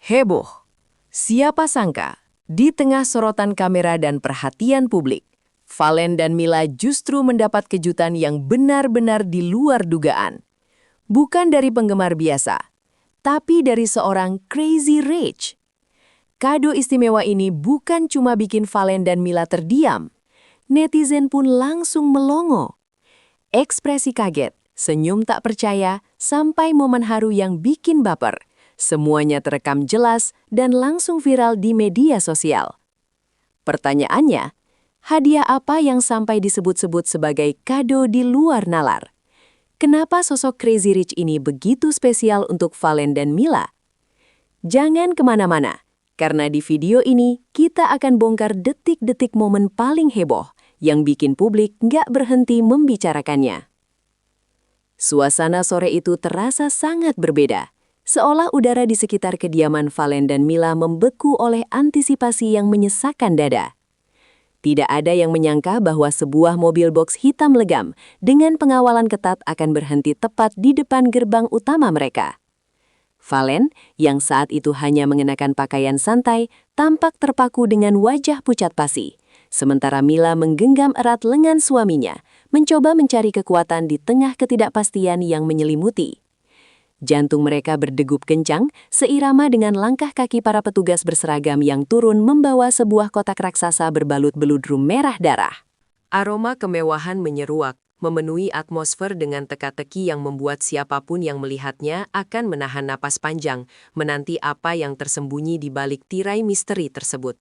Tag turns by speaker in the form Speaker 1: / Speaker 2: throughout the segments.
Speaker 1: Heboh. Siapa sangka, di tengah sorotan kamera dan perhatian publik, Valen dan Mila justru mendapat kejutan yang benar-benar di luar dugaan. Bukan dari penggemar biasa, tapi dari seorang Crazy Rich. Kado istimewa ini bukan cuma bikin Valen dan Mila terdiam, netizen pun langsung melongo. Ekspresi kaget, senyum tak percaya, sampai momen haru yang bikin baper. Semuanya terekam jelas dan langsung viral di media sosial. Pertanyaannya, hadiah apa yang sampai disebut-sebut sebagai kado di luar nalar? Kenapa sosok Crazy Rich ini begitu spesial untuk Valen dan Mila? Jangan kemana-mana, karena di video ini kita akan bongkar detik-detik momen paling heboh yang bikin publik nggak berhenti membicarakannya. Suasana sore itu terasa sangat berbeda. Seolah udara di sekitar kediaman Valen dan Mila membeku oleh antisipasi yang menyesakkan dada. Tidak ada yang menyangka bahwa sebuah mobil box hitam legam dengan pengawalan ketat akan berhenti tepat di depan gerbang utama mereka. Valen, yang saat itu hanya mengenakan pakaian santai, tampak terpaku dengan wajah pucat pasi. Sementara Mila menggenggam erat lengan suaminya, mencoba mencari kekuatan di tengah ketidakpastian yang menyelimuti. Jantung mereka berdegup kencang, seirama dengan langkah kaki para petugas berseragam yang turun membawa sebuah kotak raksasa berbalut beludru merah darah. Aroma kemewahan menyeruak, memenuhi atmosfer dengan teka-teki yang membuat siapapun yang melihatnya akan menahan napas panjang, menanti apa yang tersembunyi di balik tirai misteri tersebut.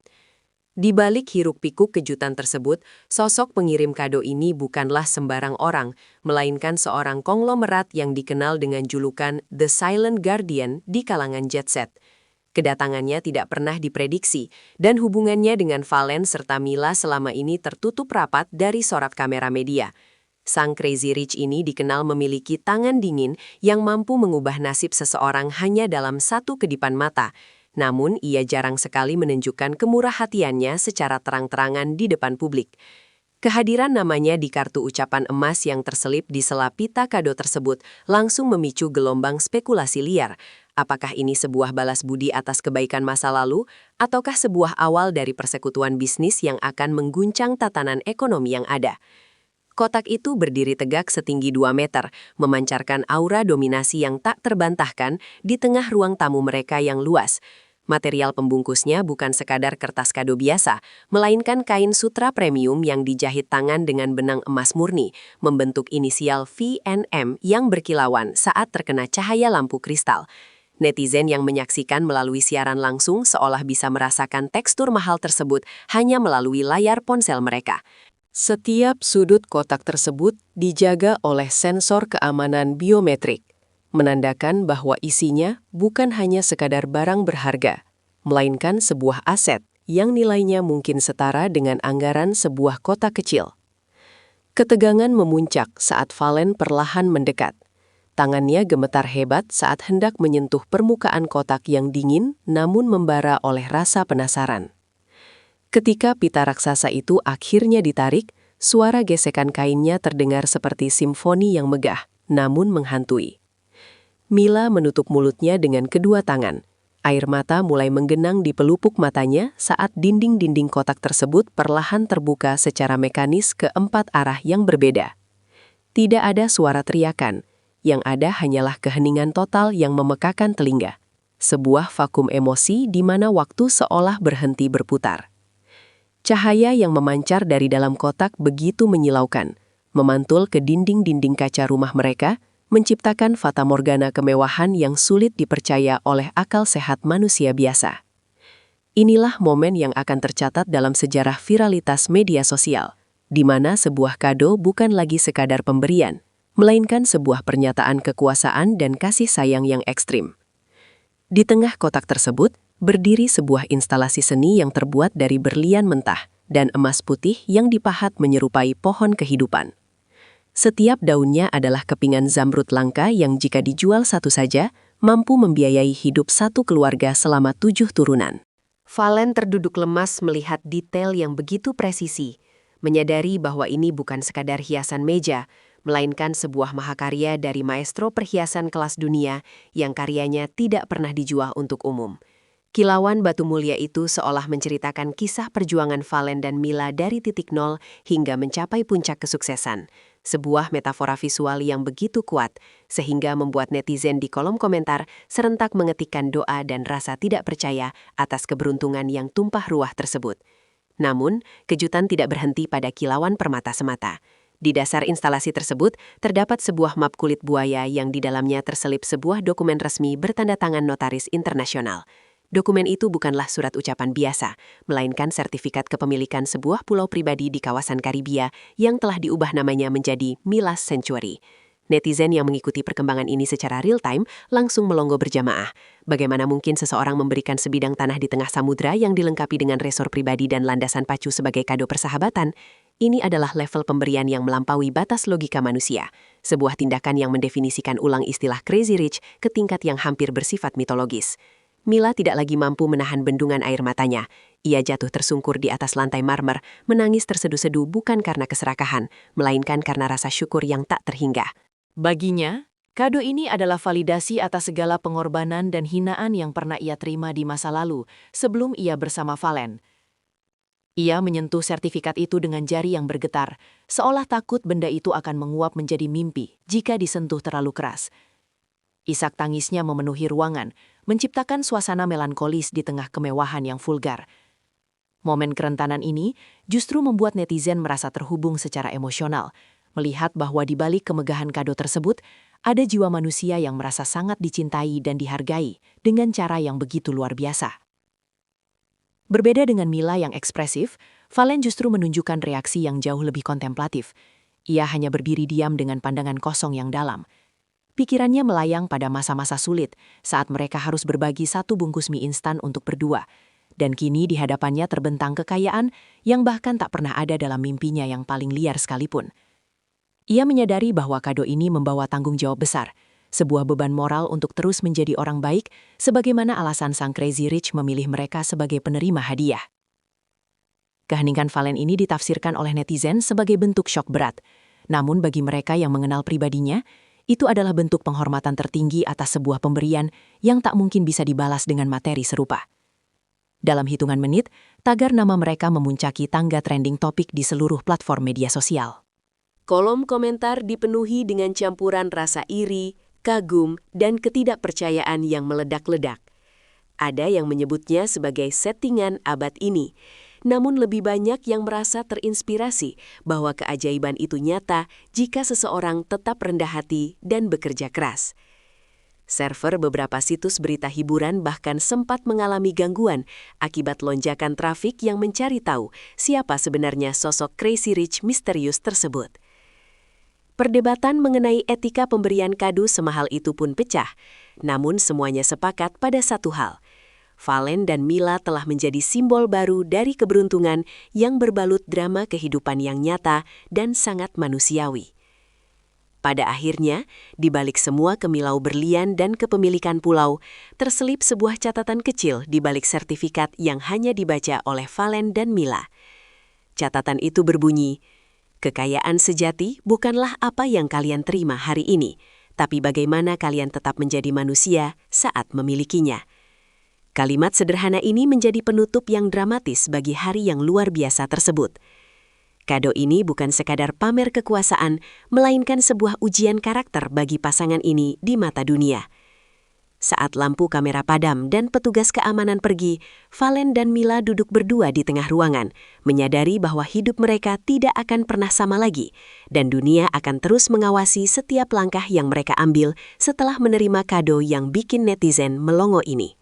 Speaker 1: Di balik hiruk-pikuk kejutan tersebut, sosok pengirim kado ini bukanlah sembarang orang, melainkan seorang konglomerat yang dikenal dengan julukan The Silent Guardian di kalangan jet set. Kedatangannya tidak pernah diprediksi, dan hubungannya dengan Valen serta Mila selama ini tertutup rapat dari sorot kamera media. Sang Crazy Rich ini dikenal memiliki tangan dingin yang mampu mengubah nasib seseorang hanya dalam satu kedipan mata. Namun, ia jarang sekali menunjukkan kemurahhatiannya secara terang-terangan di depan publik. Kehadiran namanya di kartu ucapan emas yang terselip di sela pita kado tersebut langsung memicu gelombang spekulasi liar. Apakah ini sebuah balas budi atas kebaikan masa lalu, ataukah sebuah awal dari persekutuan bisnis yang akan mengguncang tatanan ekonomi yang ada? Kotak itu berdiri tegak setinggi 2 meter, memancarkan aura dominasi yang tak terbantahkan di tengah ruang tamu mereka yang luas. Material pembungkusnya bukan sekadar kertas kado biasa, melainkan kain sutra premium yang dijahit tangan dengan benang emas murni, membentuk inisial V&M yang berkilauan saat terkena cahaya lampu kristal. Netizen yang menyaksikan melalui siaran langsung seolah bisa merasakan tekstur mahal tersebut hanya melalui layar ponsel mereka. Setiap sudut kotak tersebut dijaga oleh sensor keamanan biometrik, menandakan bahwa isinya bukan hanya sekadar barang berharga, melainkan sebuah aset yang nilainya mungkin setara dengan anggaran sebuah kota kecil. Ketegangan memuncak saat Valen perlahan mendekat. Tangannya gemetar hebat saat hendak menyentuh permukaan kotak yang dingin namun membara oleh rasa penasaran. Ketika pita raksasa itu akhirnya ditarik, suara gesekan kainnya terdengar seperti simfoni yang megah, namun menghantui. Mila menutup mulutnya dengan kedua tangan. Air mata mulai menggenang di pelupuk matanya saat dinding-dinding kotak tersebut perlahan terbuka secara mekanis ke 4 arah yang berbeda. Tidak ada suara teriakan, yang ada hanyalah keheningan total yang memekakan telinga. Sebuah vakum emosi di mana waktu seolah berhenti berputar. Cahaya yang memancar dari dalam kotak begitu menyilaukan, memantul ke dinding-dinding kaca rumah mereka, menciptakan fatamorgana kemewahan yang sulit dipercaya oleh akal sehat manusia biasa. Inilah momen yang akan tercatat dalam sejarah viralitas media sosial, di mana sebuah kado bukan lagi sekadar pemberian, melainkan sebuah pernyataan kekuasaan dan kasih sayang yang ekstrim. Di tengah kotak tersebut, berdiri sebuah instalasi seni yang terbuat dari berlian mentah dan emas putih yang dipahat menyerupai pohon kehidupan. Setiap daunnya adalah kepingan zamrud langka yang jika dijual satu saja, mampu membiayai hidup satu keluarga selama 7 turunan. Valen terduduk lemas melihat detail yang begitu presisi, menyadari bahwa ini bukan sekadar hiasan meja, melainkan sebuah mahakarya dari maestro perhiasan kelas dunia yang karyanya tidak pernah dijual untuk umum.
Speaker 2: Kilauan batu mulia itu seolah menceritakan kisah perjuangan Valen dan Mila dari titik nol hingga mencapai puncak kesuksesan. Sebuah metafora visual yang begitu kuat, sehingga membuat netizen di kolom komentar serentak mengetikkan doa dan rasa tidak percaya atas keberuntungan yang tumpah ruah tersebut. Namun, kejutan tidak berhenti pada kilauan permata semata. Di dasar instalasi tersebut, terdapat sebuah map kulit buaya yang di dalamnya terselip sebuah dokumen resmi bertanda tangan notaris internasional. Dokumen itu bukanlah surat ucapan biasa, melainkan sertifikat kepemilikan sebuah pulau pribadi di kawasan Karibia yang telah diubah namanya menjadi Milas Sanctuary. Netizen yang mengikuti perkembangan ini secara real-time langsung melongo berjamaah. Bagaimana mungkin seseorang memberikan sebidang tanah di tengah samudra yang dilengkapi dengan resor pribadi dan landasan pacu sebagai kado persahabatan? Ini adalah level pemberian yang melampaui batas logika manusia. Sebuah tindakan yang mendefinisikan ulang istilah Crazy Rich ke tingkat yang hampir bersifat mitologis. Mila tidak lagi mampu menahan bendungan air matanya. Ia jatuh tersungkur di atas lantai marmer, menangis terseduh-seduh bukan karena keserakahan, melainkan karena rasa syukur yang tak terhingga.
Speaker 1: Baginya, kado ini adalah validasi atas segala pengorbanan dan hinaan yang pernah ia terima di masa lalu, sebelum ia bersama Valen. Ia menyentuh sertifikat itu dengan jari yang bergetar, seolah takut benda itu akan menguap menjadi mimpi jika disentuh terlalu keras. Isak tangisnya memenuhi ruangan, menciptakan suasana melankolis di tengah kemewahan yang vulgar. Momen kerentanan ini justru membuat netizen merasa terhubung secara emosional, melihat bahwa di balik kemegahan kado tersebut, ada jiwa manusia yang merasa sangat dicintai dan dihargai dengan cara yang begitu luar biasa. Berbeda dengan Mila yang ekspresif, Valen justru menunjukkan reaksi yang jauh lebih kontemplatif. Ia hanya berdiri diam dengan pandangan kosong yang dalam. Pikirannya melayang pada masa-masa sulit saat mereka harus berbagi satu bungkus mie instan untuk berdua. Dan kini di hadapannya terbentang kekayaan yang bahkan tak pernah ada dalam mimpinya yang paling liar sekalipun. Ia menyadari bahwa kado ini membawa tanggung jawab besar, sebuah beban moral untuk terus menjadi orang baik, sebagaimana alasan sang Crazy Rich memilih mereka sebagai penerima hadiah. Keheningan Valen ini ditafsirkan oleh netizen sebagai bentuk syok berat. Namun bagi mereka yang mengenal pribadinya, itu adalah bentuk penghormatan tertinggi atas sebuah pemberian yang tak mungkin bisa dibalas dengan materi serupa. Dalam hitungan menit, tagar nama mereka memuncaki tangga trending topik di seluruh platform media sosial. Kolom komentar dipenuhi dengan campuran rasa iri, kagum, dan ketidakpercayaan yang meledak-ledak. Ada yang menyebutnya sebagai settingan abad ini, namun lebih banyak yang merasa terinspirasi bahwa keajaiban itu nyata jika seseorang tetap rendah hati dan bekerja keras. Server beberapa situs berita hiburan bahkan sempat mengalami gangguan akibat lonjakan trafik yang mencari tahu siapa sebenarnya sosok Crazy Rich misterius tersebut. Perdebatan mengenai etika pemberian kado semahal itu pun pecah, namun semuanya sepakat pada satu hal. Valen dan Mila telah menjadi simbol baru dari keberuntungan yang berbalut drama kehidupan yang nyata dan sangat manusiawi. Pada akhirnya, di balik semua kemilau berlian dan kepemilikan pulau, terselip sebuah catatan kecil di balik sertifikat yang hanya dibaca oleh Valen dan Mila. Catatan itu berbunyi, "Kekayaan sejati bukanlah apa yang kalian terima hari ini, tapi bagaimana kalian tetap menjadi manusia saat memilikinya." Kalimat sederhana ini menjadi penutup yang dramatis bagi hari yang luar biasa tersebut. Kado ini bukan sekadar pamer kekuasaan, melainkan sebuah ujian karakter bagi pasangan ini di mata dunia. Saat lampu kamera padam dan petugas keamanan pergi, Valen dan Mila duduk berdua di tengah ruangan, menyadari bahwa hidup mereka tidak akan pernah sama lagi, dan dunia akan terus mengawasi setiap langkah yang mereka ambil setelah menerima kado yang bikin netizen melongo ini.